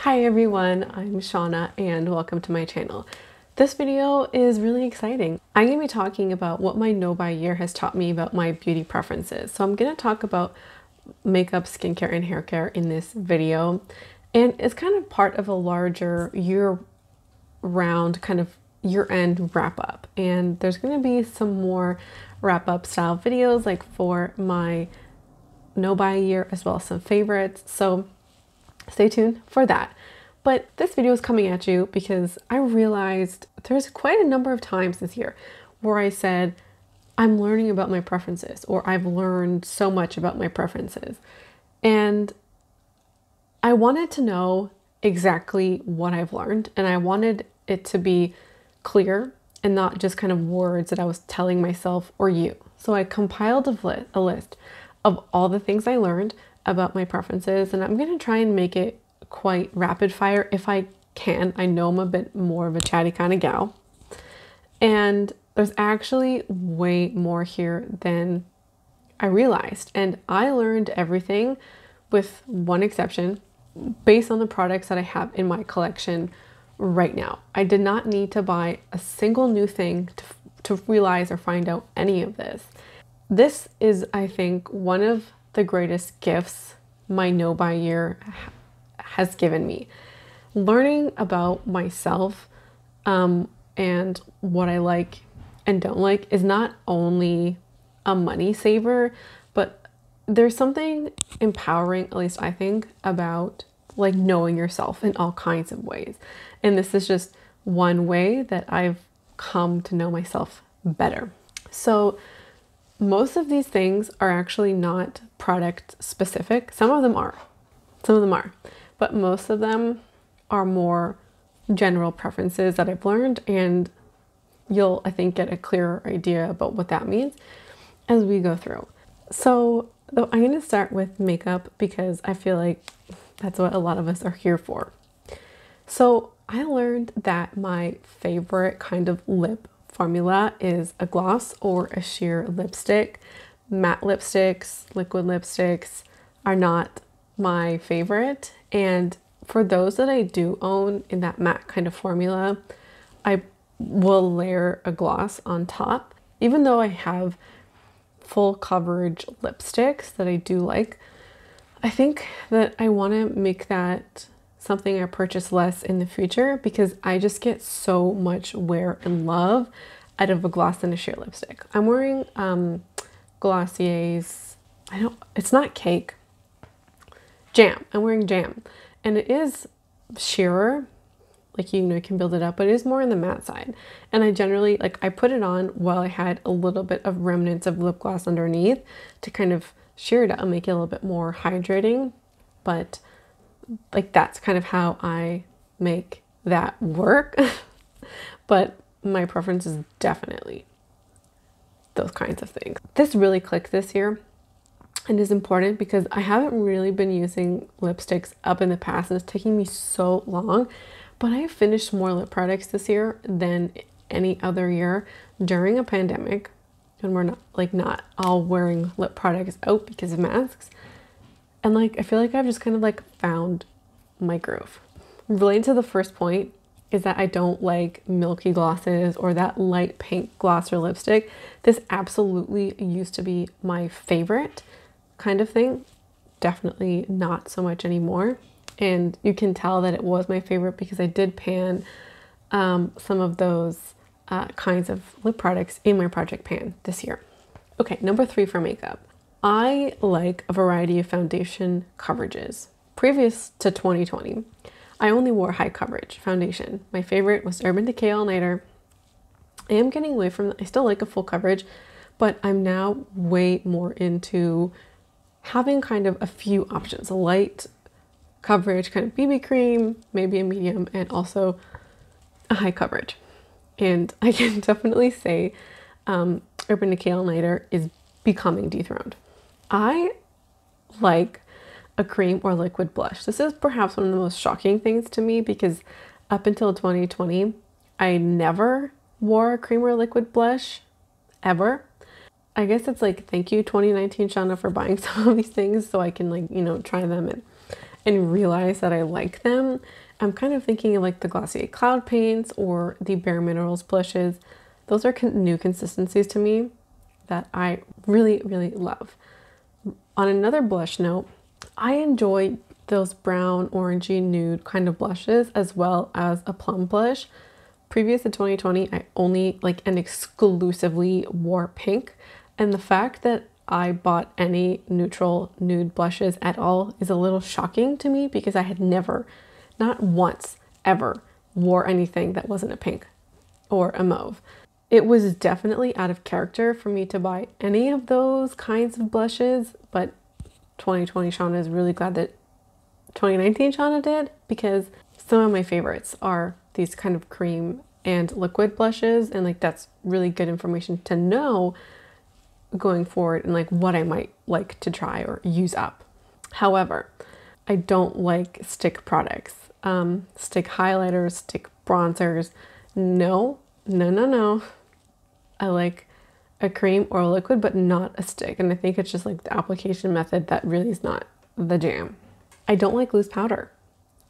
Hi everyone, I'm Shauna and welcome to my channel. This video is really exciting. I'm going to be talking about what my no-buy year has taught me about my beauty preferences. So I'm going to talk about makeup, skincare, and hair care in this video. And it's kind of part of a larger year-round kind of year-end wrap-up. And there's going to be some more wrap-up style videos like for my no-buy year as well as some favorites. So stay tuned for that. But this video is coming at you because I realized there's quite a number of times this year where I said, I'm learning about my preferences, or I've learned so much about my preferences. And I wanted to know exactly what I've learned, and I wanted it to be clear and not just kind of words that I was telling myself or you. So I compiled a list of all the things I learned about my preferences, and I'm going to try and make it quite rapid fire if I can. I know I'm a bit more of a chatty kind of gal, and there's actually way more here than I realized, and I learned everything with one exception based on the products that I have in my collection right now. I did not need to buy a single new thing to realize or find out any of this. This is, I think, one of the greatest gifts my no-buy year has given me. Learning about myself and what I like and don't like is not only a money saver, but there's something empowering, at least I think, about like knowing yourself in all kinds of ways. And this is just one way that I've come to know myself better. So most of these things are actually not product specific. Some of them are, but most of them are more general preferences that I've learned, and you'll, I think, get a clearer idea about what that means as we go through. So I'm going to start with makeup because I feel like that's what a lot of us are here for. So I learned that my favorite kind of lip formula is a gloss or a sheer lipstick. Matte lipsticks, liquid lipsticks are not my favorite. And for those that I do own in that matte kind of formula, I will layer a gloss on top. Even though I have full coverage lipsticks that I do like, I think that I want to make that something I purchase less in the future because I just get so much wear and love out of a gloss and a sheer lipstick. I'm wearing Glossier's, it's not Cake, Jam. I'm wearing Jam, and it is sheerer, like, you can build it up, but it is more on the matte side. And I generally, I put it on while I had a little bit of remnants of lip gloss underneath to kind of sheer it out and make it a little bit more hydrating. But that's kind of how I make that work. But my preference is definitely those kinds of things. This really clicked this year and is important because I haven't really been using lipsticks up in the past, and it's taking me so long. But I finished more lip products this year than any other year during a pandemic, and we're not all wearing lip products out because of masks. And I feel like I've just kind of found my groove. Related to the first point is that I don't like milky glosses or that light pink gloss or lipstick. This absolutely used to be my favorite kind of thing. Definitely not so much anymore. And you can tell that it was my favorite because I did pan some of those kinds of lip products in my project pan this year. Okay, number 3 for makeup. I like a variety of foundation coverages. Previous to 2020, I only wore high coverage foundation. My favorite was Urban Decay All Nighter. I am getting away from, I still like a full coverage, but I'm now way more into having kind of a few options. A light coverage kind of BB cream, maybe a medium, and also a high coverage. And I can definitely say Urban Decay All Nighter is becoming dethroned. I like a cream or liquid blush. This is perhaps one of the most shocking things to me because up until 2020, I never wore a cream or liquid blush ever. I guess it's thank you 2019 Shauna for buying some of these things so I can try them and realize that I like them. I'm kind of thinking of like the Glossier Cloud Paints or the Bare Minerals blushes. Those are new consistencies to me that I really, really love. On another blush note, I enjoy those brown, orangey, nude kind of blushes as well as a plum blush. Previous to 2020, I only and exclusively wore pink. And the fact that I bought any neutral nude blushes at all is a little shocking to me because I had never, not once, ever wore anything that wasn't a pink or a mauve. It was definitely out of character for me to buy any of those kinds of blushes, but 2020 Shauna is really glad that 2019 Shauna did, because some of my favorites are these kind of cream and liquid blushes, and that's really good information to know going forward and what I might like to try or use up. However, I don't like stick products, stick highlighters, stick bronzers. No. I like a cream or a liquid, but not a stick. And I think it's just the application method that really is not the jam. I don't like loose powder.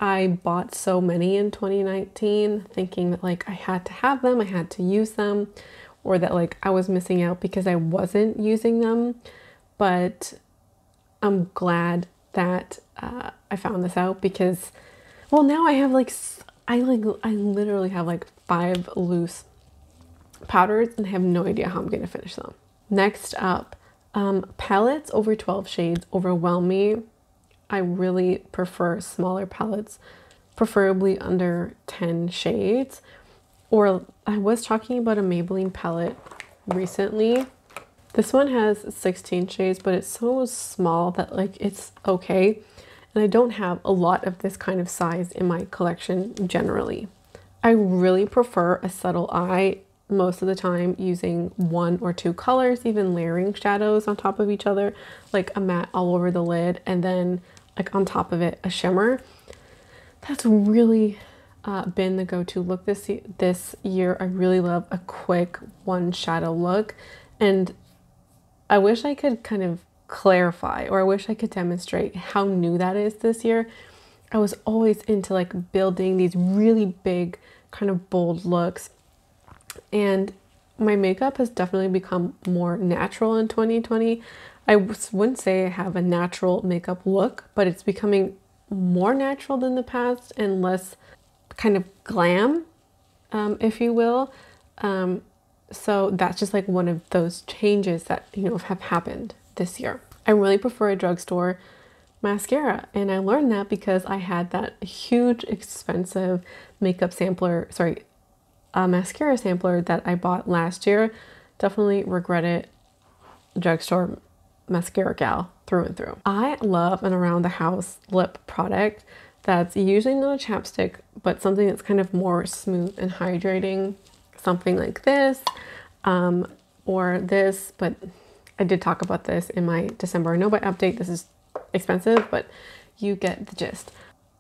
I bought so many in 2019 thinking that I had to have them, I had to use them, or that I was missing out because I wasn't using them. But I'm glad that I found this out because, well, now I have I literally have 5 loose powders and I have no idea how I'm going to finish them. Next up, palettes over 12 shades overwhelm me. I really prefer smaller palettes, preferably under 10 shades. Or I was talking about a Maybelline palette recently. This one has 16 shades, but it's so small that it's okay. And I don't have a lot of this kind of size in my collection generally. I really prefer a subtle eye most of the time, using 1 or 2 colors, even layering shadows on top of each other, a matte all over the lid, and then on top of it a shimmer. That's really been the go-to look this year. I really love a quick one shadow look, and I wish I could kind of clarify, or I wish I could demonstrate how new that is this year. I was always into building these really big kind of bold looks, and my makeup has definitely become more natural in 2020. I wouldn't say I have a natural makeup look, but it's becoming more natural than the past and less kind of glam, if you will. So that's just one of those changes that, have happened this year. I really prefer a drugstore mascara, and I learned that because I had that huge expensive makeup sampler, mascara sampler that I bought last year. Definitely regret it. Drugstore mascara gal through and through. I love an around the house lip product that's usually not a chapstick, but something that's kind of more smooth and hydrating. Something like this, or this, but I did talk about this in my December no buy update. This is expensive, but you get the gist.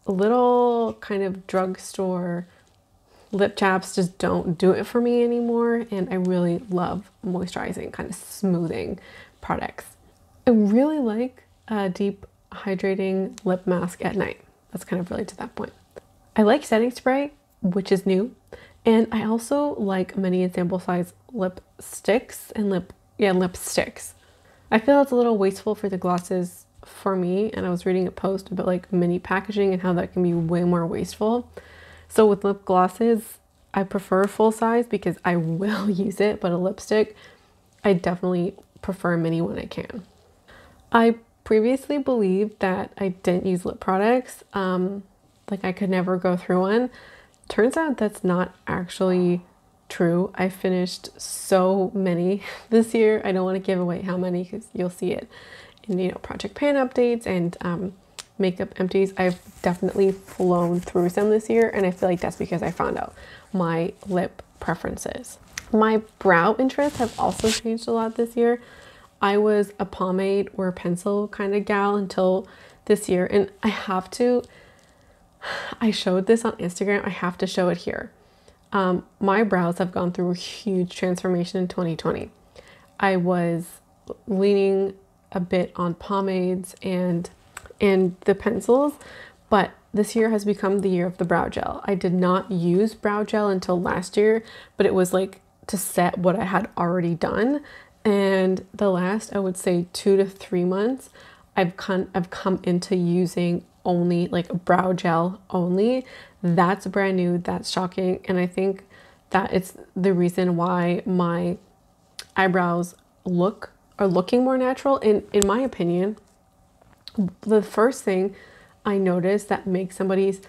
A little kind of drugstore lip chaps just don't do it for me anymore, and I really love moisturizing, kind of smoothing products. I really like a deep hydrating lip mask at night. That's kind of related to that point. I like setting spray, which is new, and I also like mini and sample size lipsticks and lipsticks. I feel it's a little wasteful for the glosses for me, and I was reading a post about mini packaging and how that can be way more wasteful. So with lip glosses, I prefer full size because I will use it, but a lipstick, I definitely prefer mini when I can. I previously believed that I didn't use lip products, I could never go through one. Turns out that's not actually true. I finished so many this year. I don't want to give away how many because you'll see it in Project Pan updates and makeup empties. I've definitely flown through some this year, and I feel like that's because I found out my lip preferences. My brow interests have also changed a lot this year. I was a pomade or a pencil kind of gal until this year, and I showed this on Instagram. I have to show it here. My brows have gone through a huge transformation in 2020. I was leaning a bit on pomades and and the pencils, but this year has become the year of the brow gel. I did not use brow gel until last year, but it was like to set what I had already done. And the last, I would say 2 to 3 months, I've come into using only like brow gel only. That's brand new, that's shocking. And I think that it's the reason why my eyebrows are looking more natural. In my opinion, the first thing I notice that makes somebody's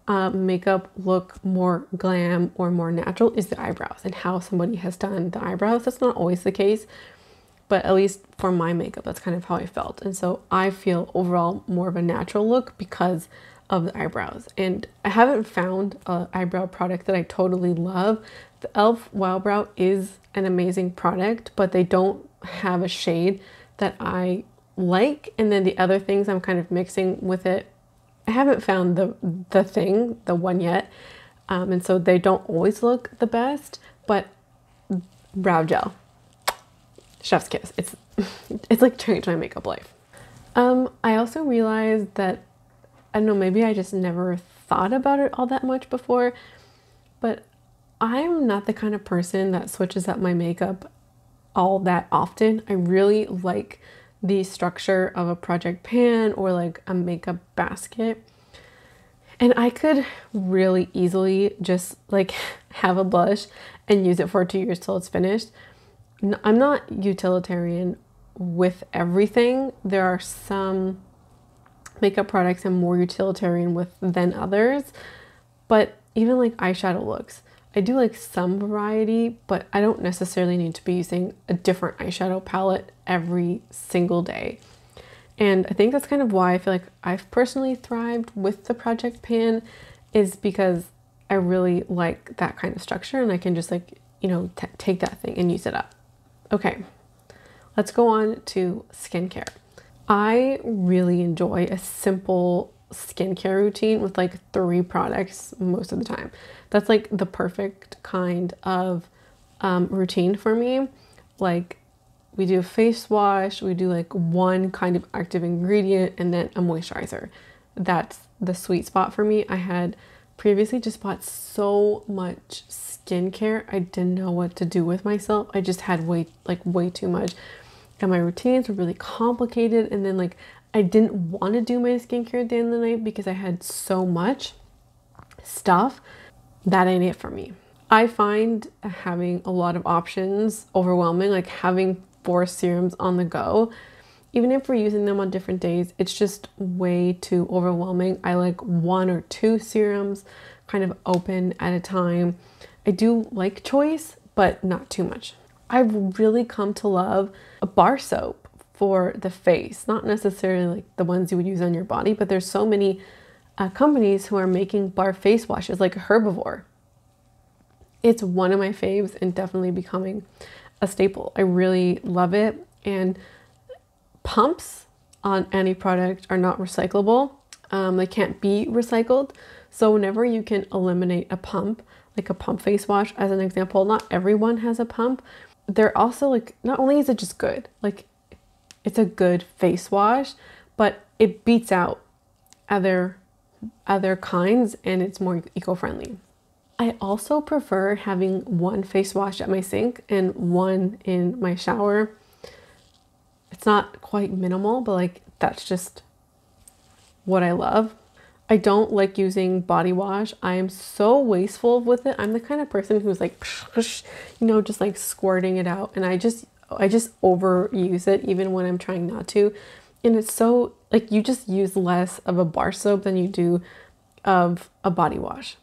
makeup look more glam or more natural is the eyebrows and how somebody has done the eyebrows. That's not always the case, but at least for my makeup, that's kind of how I felt. And so I feel overall more of a natural look because of the eyebrows. And I haven't found an eyebrow product that I totally love. The e.l.f. Wow Brow is an amazing product, but they don't have a shade that I like. And then the other things I'm kind of mixing with it, I haven't found the one yet. And so they don't always look the best, but brow gel, chef's kiss. It's like changed my makeup life. I also realized that, I don't know, maybe I just never thought about it all that much before, but I'm not the kind of person that switches up my makeup all that often. I really like the structure of a project pan or like a makeup basket. And I could really easily just like have a blush and use it for 2 years till it's finished. I'm not utilitarian with everything. There are some makeup products I'm more utilitarian with than others, but even like eyeshadow looks, I do like some variety, but I don't necessarily need to be using a different eyeshadow palette every single day. And I think that's kind of why I feel like I've personally thrived with the project pan, is because I really like that kind of structure and I can just like, you know, take that thing and use it up. Okay, let's go on to skincare. I really enjoy a simple skincare routine with like 3 products most of the time. That's like the perfect kind of routine for me. Like we do a face wash, we do like one kind of active ingredient, and then a moisturizer. That's the sweet spot for me. I had previously just bought so much skincare, I didn't know what to do with myself. I just had way too much, and my routines were really complicated. And then like I didn't want to do my skincare at the end of the night because I had so much stuff. That ain't it for me. I find having a lot of options overwhelming, like having 4 serums on the go. Even if we're using them on different days, it's just way too overwhelming. I like 1 or 2 serums kind of open at a time. I do like choice, but not too much. I've really come to love a bar soap for the face, not necessarily like the ones you would use on your body, but there's so many companies who are making bar face washes like Herbivore. It's one of my faves and definitely becoming a staple. I really love it. And pumps on any product are not recyclable. They can't be recycled. So whenever you can eliminate a pump, like a pump face wash as an example, not everyone has a pump. They're also like, not only is it just good, like it's a good face wash, but it beats out other kinds and it's more eco-friendly. I also prefer having 1 face wash at my sink and 1 in my shower. It's not quite minimal, but like that's just what I love. I don't like using body wash. I am so wasteful with it. I'm the kind of person who's like, you know, just like squirting it out, and I just overuse it even when I'm trying not to. And it's so like you just use less of a bar soap than you do of a body wash.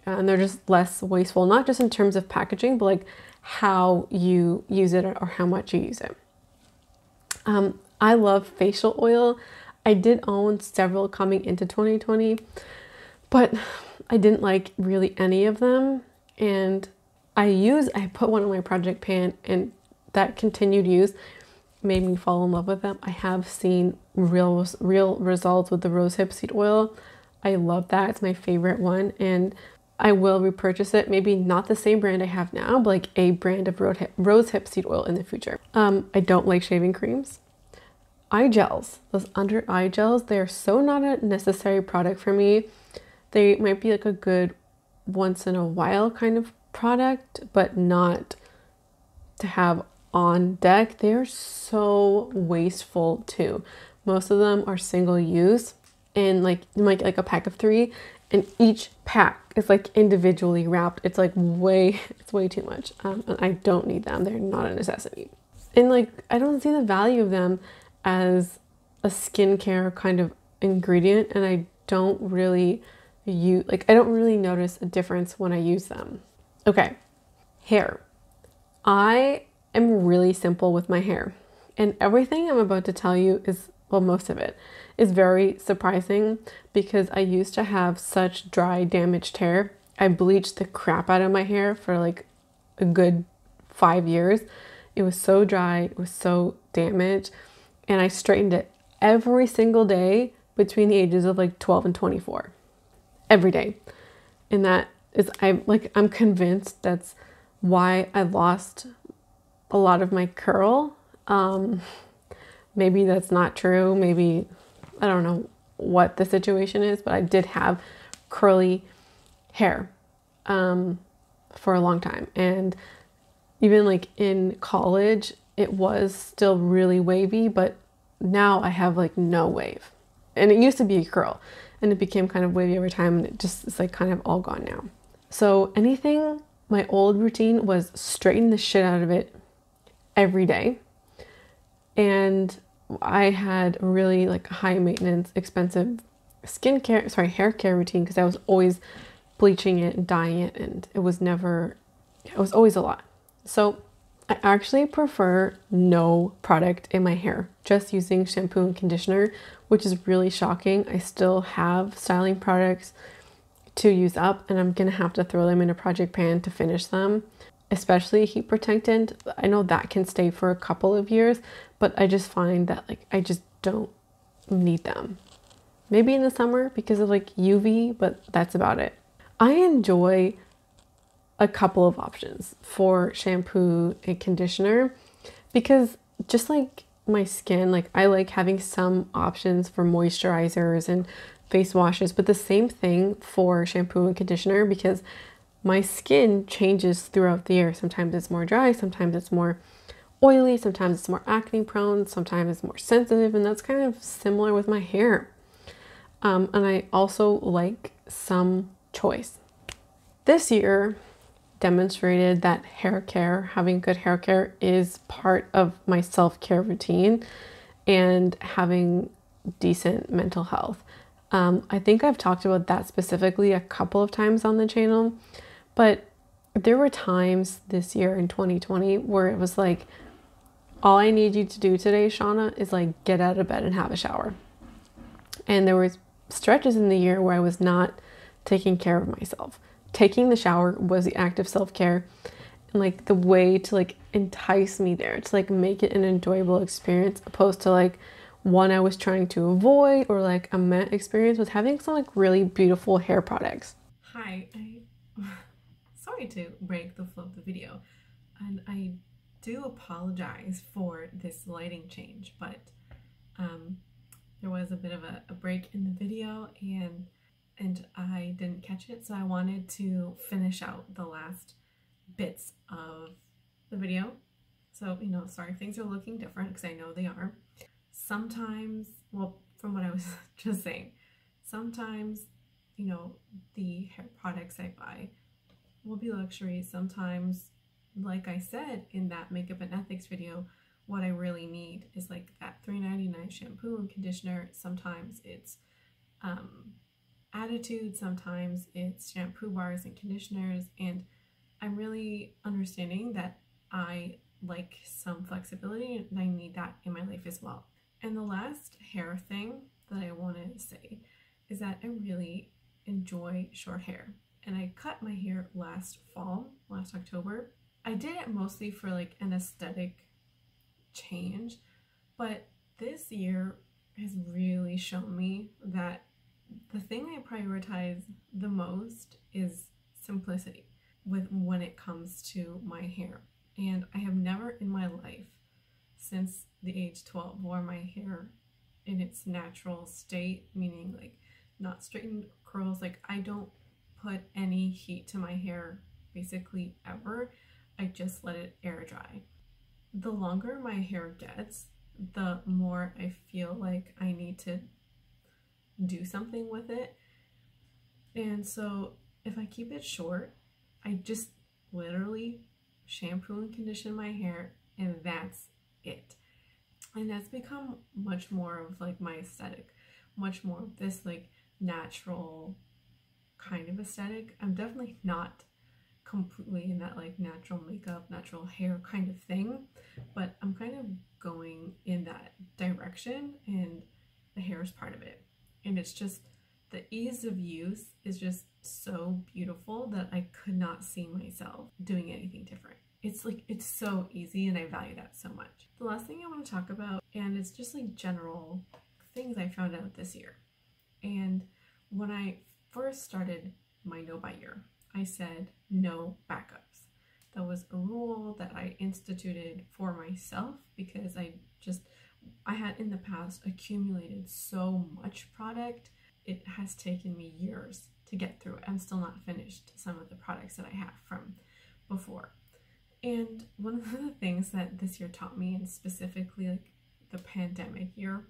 And they're just less wasteful, not just in terms of packaging, but like how you use it or how much you use it. I love facial oil. I did own several coming into 2020, but I didn't like really any of them. And I put one on my project pan, and that continued use made me fall in love with them. I have seen real results with the rosehip seed oil. I love that. It's my favorite one, and I will repurchase it. Maybe not the same brand I have now, but like a brand of rosehip seed oil in the future. I don't like shaving creams. eye gels, those under eye gels, they're so not a necessary product for me. They might be like a good once in a while kind of product, but not to have on deck. They're so wasteful too. Most of them are single use and like a pack of 3, and each pack is like individually wrapped. It's like it's way too much. And I don't need them. They're not a necessity. And like, I don't see the value of them as a skincare kind of ingredient, and I don't really notice a difference when I use them. Okay, hair. I am really simple with my hair, and everything I'm about to tell you is, well, most of it is very surprising because I used to have such dry, damaged hair. I bleached the crap out of my hair for like a good 5 years. It was so dry, it was so damaged, and I straightened it every single day between the ages of like 12 and 24. Every day. And that is, I'm convinced that's why I lost a lot of my curl. Maybe that's not true. Maybe, I don't know what the situation is, but I did have curly hair for a long time. And even like in college, it was still really wavy, but now I have like no wave. And it used to be a curl, and it became kind of wavy over time, and it's like kind of all gone now. So my old routine was straighten the shit out of it every day. And I had really like high maintenance, expensive hair care routine because I was always bleaching it and dyeing it, and it was always a lot. So I actually prefer no product in my hair, just using shampoo and conditioner, which is really shocking. I still have styling products to use up, and I'm gonna have to throw them in a project pan to finish them, especially heat protectant. I know that can stay for a couple of years, but I just find that like I just don't need them. Maybe in the summer because of like UV, but that's about it. I enjoy a couple of options for shampoo and conditioner because just like my skin, like I like having some options for moisturizers and face washes, but the same thing for shampoo and conditioner because my skin changes throughout the year. Sometimes it's more dry, sometimes it's more oily, sometimes it's more acne prone, sometimes it's more sensitive, and that's kind of similar with my hair. And I also like some choice. This year demonstrated that having good hair care is part of my self-care routine and having decent mental health. I think I've talked about that specifically a couple of times on the channel, but there were times this year in 2020 where it was like, all I need you to do today, Shauna, is like get out of bed and have a shower. And there was stretches in the year where I was not taking care of myself. Taking the shower was the act of self-care and like the way to like entice me there, to like make it an enjoyable experience, opposed to like one I was trying to avoid, or like a met experience with having some like really beautiful hair products. Hi, sorry to break the flow of the video, and I do apologize for this lighting change, but there was a bit of a break in the video and I didn't catch it, so I wanted to finish out the last bits of the video. So, you know, sorry if things are looking different, because I know they are. Sometimes, well, from what I was just saying, sometimes, you know, the hair products I buy will be luxury. Sometimes, like I said in that makeup and ethics video, what I really need is like that $3.99 shampoo and conditioner. Sometimes it's attitude, sometimes it's shampoo bars and conditioners, and I'm really understanding that I like some flexibility and I need that in my life as well. And the last hair thing that I want to say is that I really enjoy short hair, and I cut my hair last October. I did it mostly for like an aesthetic change, but this year has really shown me that the thing I prioritize the most is simplicity when it comes to my hair. And I have never in my life since the age 12, wore my hair in its natural state, meaning like not straightened curls. Like I don't put any heat to my hair basically ever. I just let it air dry. The longer my hair gets, the more I feel like I need to do something with it. And so if I keep it short, I just literally shampoo and condition my hair, and that's it. And that's become much more of like my aesthetic, much more of this like natural kind of aesthetic. I'm definitely not completely in that like natural makeup, natural hair kind of thing, but I'm kind of going in that direction, and the hair is part of it. And it's just the ease of use is just so beautiful that I could not see myself doing anything different. It's like, it's so easy, and I value that so much. The last thing I want to talk about, and it's just like general things I found out this year. And when I first started my no buy year, I said no backups. That was a rule that I instituted for myself because I had in the past accumulated so much product. It has taken me years to get through it. I'm still not finished some of the products that I have from before. And one of the things that this year taught me, and specifically like the pandemic year,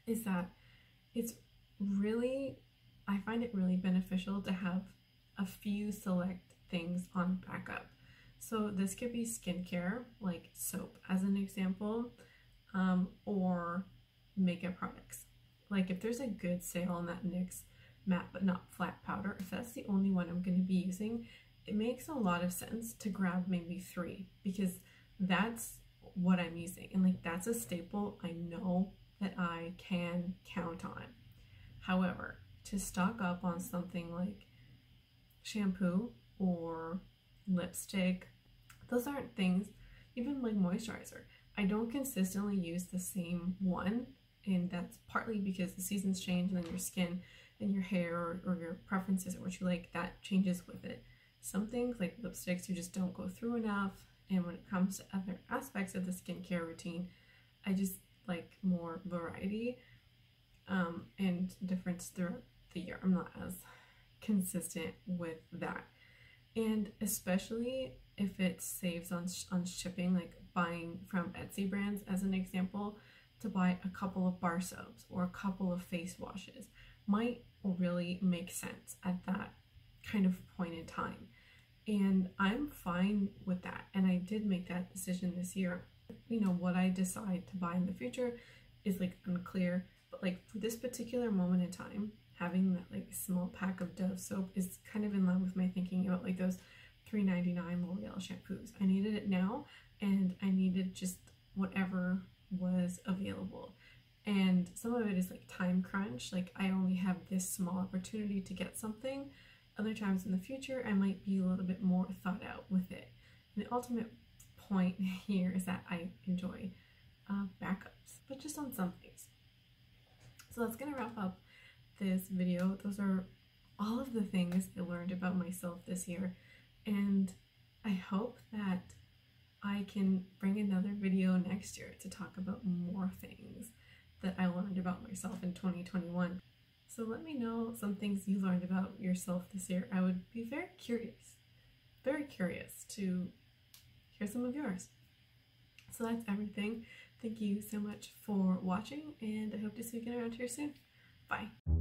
is that it's really, I find it really beneficial to have a few select things on backup. So this could be skincare, like soap as an example, or makeup products. Like if there's a good sale on that NYX matte but not flat powder, if that's the only one I'm going to be using, it makes a lot of sense to grab maybe 3, because that's what I'm using, and like that's a staple I know that I can count on. However, to stock up on something like shampoo or lipstick, those aren't things, even like moisturizer, I don't consistently use the same one, and that's partly because the seasons change, and then your skin and your hair or your preferences or what you like, that changes with it. Some things like lipsticks you just don't go through enough, and when it comes to other aspects of the skincare routine, I just like more variety and difference throughout the year. I'm not as consistent with that, and especially if it saves on shipping, like buying from Etsy brands as an example, to buy a couple of bar soaps or a couple of face washes might really make sense at that kind of point in time. And I'm fine with that, and I did make that decision this year. You know, what I decide to buy in the future is like unclear, but like for this particular moment in time, having that like small pack of Dove soap is kind of in line with my thinking about like those $3.99 L'Oreal shampoos. I needed it now, and I needed just whatever was available. And some of it is like time crunch, like I only have this small opportunity to get something. Other times in the future, I might be a little bit more thought out with it. And the ultimate point here is that I enjoy backups, but just on some things. So that's gonna wrap up this video. Those are all of the things I learned about myself this year, and I hope that I can bring another video next year to talk about more things that I learned about myself in 2021. So let me know some things you learned about yourself this year. I would be very curious to hear some of yours. So that's everything. Thank you so much for watching, and I hope to see you again around here soon. Bye.